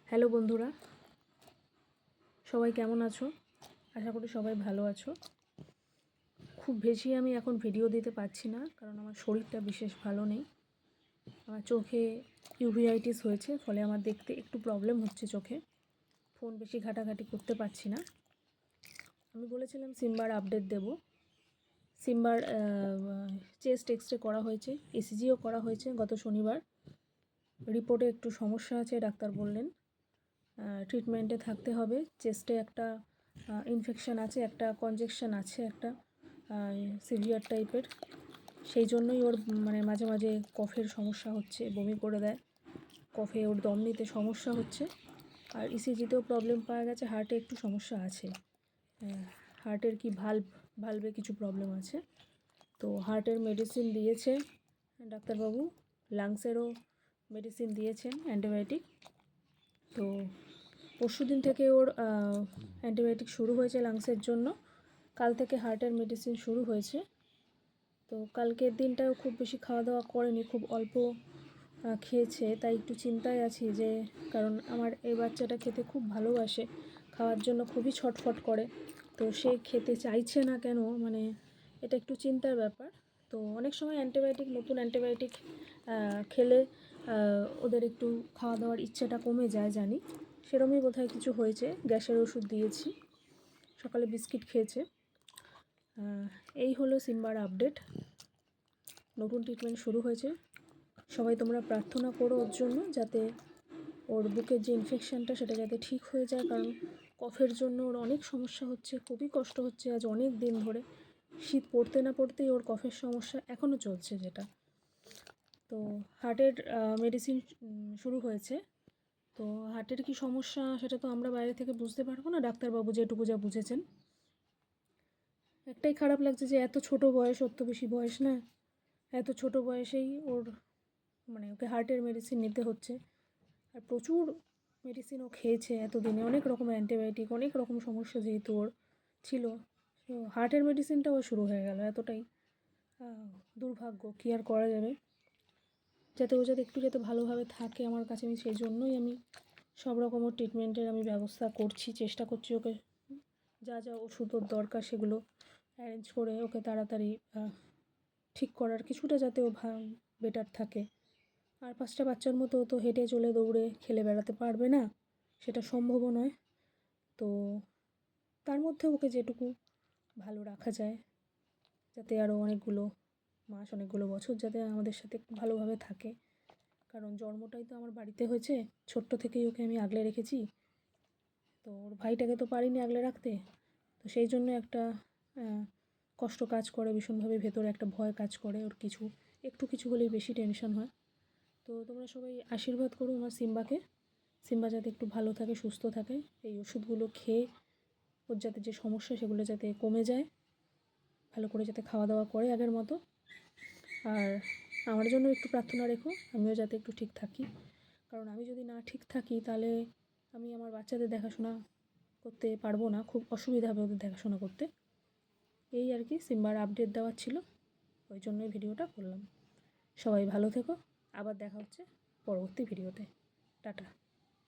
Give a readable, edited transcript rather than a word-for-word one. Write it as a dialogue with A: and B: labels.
A: Hello বন্ধুরা, সবাই কেমন আছো? আশা করি সবাই ভালো আছো। খুব বেশি আমি এখন ভিডিও দিতে পারছি না, কারণ আমার শরীরটা বিশেষ ভালো নেই। আমার চোখে ইউভিআইটিস হয়েছে, ফলে আমার দেখতে একটু প্রবলেম হচ্ছে চোখে। ফোন বেশি ঘাটাঘাটি করতে পারছি না। আমি বলেছিলাম সিম্বার আপডেট দেব। সিম্বার চেস্ট এক্সরে করা হয়েছে, ইসিজিও করা হয়েছে গত শনিবার। রিপোর্টে একটু সমস্যা আছে, ডাক্তার বললেন ট্রিটমেন্টে থাকতে হবে। চেস্টে একটা ইনফেকশান আছে, একটা কনজেকশন আছে, একটা সিভিয়ার টাইপের। সেই জন্যই ওর মাঝে মাঝে কফের সমস্যা হচ্ছে, বমি করে দেয়, কফে ওর দম নিতে সমস্যা হচ্ছে। আর ইসিজিতেও প্রবলেম পাওয়া গেছে, হার্টে একটু সমস্যা আছে। হার্টের কি ভালভে কিছু প্রবলেম আছে। তো হার্টের মেডিসিন দিয়েছে ডাক্তারবাবু, লাংসেরও মেডিসিন দিয়েছেন, অ্যান্টিবায়োটিক। তো পরশুদিন থেকে ওর অ্যান্টিবায়োটিক শুরু হয়েছে লাংসের জন্য, কাল থেকে হার্টের মেডিসিন শুরু হয়েছে। তো কালকের দিনটাও খুব বেশি খাওয়া দাওয়া করেনি, খুব অল্প খেয়েছে, তাই একটু চিন্তায় আছি যে, কারণ আমার এই বাচ্চাটা খেতে খুব ভালোবাসে, খাওয়ার জন্য খুবই ছটফট করে। তো সে খেতে চাইছে না কেন, এটা একটু চিন্তার ব্যাপার। তো অনেক সময় নতুন অ্যান্টিবায়োটিক খেলে ওদের একটু খাওয়া দাওয়ার ইচ্ছাটা কমে যায়, জানি। সেরকমই বোধহয় কিছু হয়েছে। গ্যাসের ওষুধ দিয়েছি, সকালে বিস্কিট খেয়েছে। এই হলো সিম্বার আপডেট। নতুন ট্রিটমেন্ট শুরু হয়েছে। সবাই তোমরা প্রার্থনা করো ওর জন্য, যাতে ওর বুকের যে ইনফেকশানটা সেটা যাতে ঠিক হয়ে যায়, কারণ কফের জন্য ওর অনেক সমস্যা হচ্ছে, খুবই কষ্ট হচ্ছে আজ অনেক দিন ধরে। শীত পড়তে না পড়তেই ওর কফের সমস্যা এখনও চলছে যেটা। তো হার্টের মেডিসিন শুরু হয়েছে। তো হার্টের কি সমস্যা সেটা তো আমরা বাইরে থেকে বুঝতে পারবো না, ডাক্তারবাবু যেটুকু যা বুঝেছেন। একটাই খারাপ লাগছে যে এত ছোট বয়স, ওর তো বেশি বয়স না, এত ছোট বয়সেই ওকে হার্টের মেডিসিন নিতে হচ্ছে। আর প্রচুর মেডিসিন ও খেয়েছে এতদিনে, অনেক রকম অ্যান্টিবায়োটিক, অনেক রকম সমস্যা যেহেতু ওর ছিল। তো হার্টের মেডিসিনটাও শুরু হয়ে গেল, এতটাই দুর্ভাগ্য, কী আর করা যাবে। যাতে ও যাতে ভালোভাবে থাকে আমার কাছে, আমি সেই জন্যই সব রকম ওর ট্রিটমেন্টের ব্যবস্থা করছি, চেষ্টা করছি ওকে যা যা ওষুধ ওর দরকার সেগুলো অ্যারেঞ্জ করে ওকে তাড়াতাড়ি ঠিক করার, কিছুটা যাতে ও বেটার থাকে। আর 5টা বাচ্চার মতো ও তো হেঁটে চলে দৌড়ে খেলে বেড়াতে পারবে না, সেটা সম্ভবও নয়। তো তার মধ্যে ওকে যেটুকু ভালো রাখা যায়, যাতে আরও অনেকগুলো মাস, অনেকগুলো বছর যাতে আমাদের সাথে ভালোভাবে থাকে। কারণ জন্মটাই তো আমার বাড়িতে হয়েছে, ছোট্ট থেকেই ওকে আমি আগলে রেখেছি। তো ওর ভাইটাকে তো পারিনি আগলে রাখতে। তো সেই জন্য একটা কষ্ট কাজ করে ভীষণভাবে, ভেতরে একটা ভয় কাজ করে। ওর একটু কিছু হলেই বেশি টেনশন হয়। তো তোমরা সবাই আশীর্বাদ করো আমার সিম্বাকে, সিম্বা যাতে একটু ভালো থাকে, সুস্থ থাকে, এই ওষুধগুলো খেয়ে ওর যাতে যে সমস্যা সেগুলো যাতে কমে যায়, ভালো করে যাতে খাওয়া দাওয়া করে আগের মতো। আর আমার জন্য একটু প্রার্থনা রেখো, আমিও যাতে একটু ঠিক থাকি। কারণ আমি যদি না ঠিক থাকি তাহলে আমি আমার বাচ্চাদের দেখাশোনা করতে পারবো না, খুব অসুবিধা হবে ওদের দেখাশোনা করতে। এই আর কি, সিম্বার আপডেট দেওয়ার ছিল, ওই জন্যই ভিডিওটা করলাম। সবাই ভালো থেকো, আবার দেখা হচ্ছে পরবর্তী ভিডিওতে। টাটা।